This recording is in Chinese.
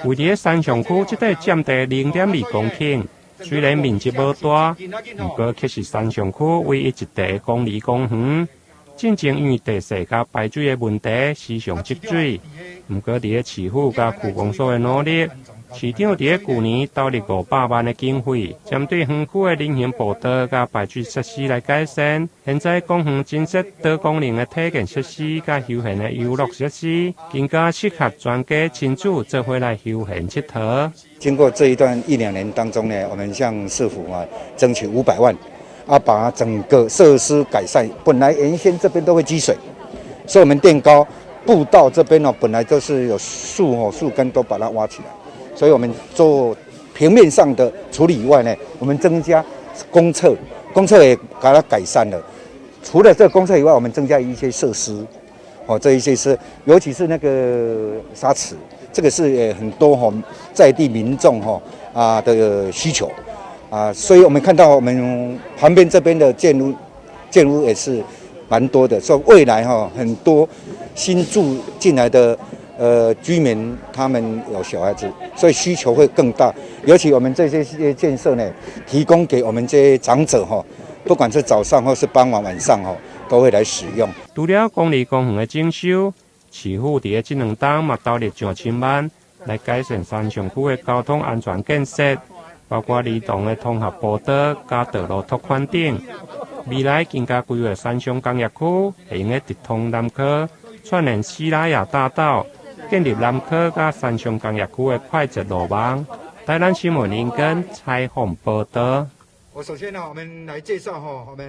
位伫三重区这块占地0.2公顷，虽然面积无大，不过却是三重区唯一一地公立公园。正正因为地势甲排水的问题，时常积水。不过伫市府甲区公所的努力，市长伫去年投入500万的经费，针对园区的人行步道甲排水设施来改善。现在公园增设多功能的体验设施甲休闲的游乐设施，更加适合全家亲子做伙来休闲佚佗。经过这一段1-2年当中呢，我们向市府争取500万。把整个设施改善。本来原先这边都会积水，所以我们垫高步道这边本来都是有树根都把它挖起来，所以我们做平面上的处理以外呢，我们增加公厕也把它改善了。除了这个公厕以外，我们增加一些设施，这一些是尤其是那个沙池，这个是很多在地民众的需求。所以我们看到我们旁边这边的建屋也是蛮多的，所以未来很多新住进来的居民，他们有小孩子，所以需求会更大。尤其我们这些建设呢，提供给我们这些长者不管是早上或是傍晚晚上都会来使用。除了公立公园的整修，市府伫这2档嘛投入上千万来改善三重区的交通安全建设。包括儿童的通学步道、加道路拓宽等，未来更加规划三重工业区，会用直通南科，串联西拉雅大道，建立南科甲三重工业区的快捷路网。台南新闻林根采访报道。首先呢，我们来介绍我们。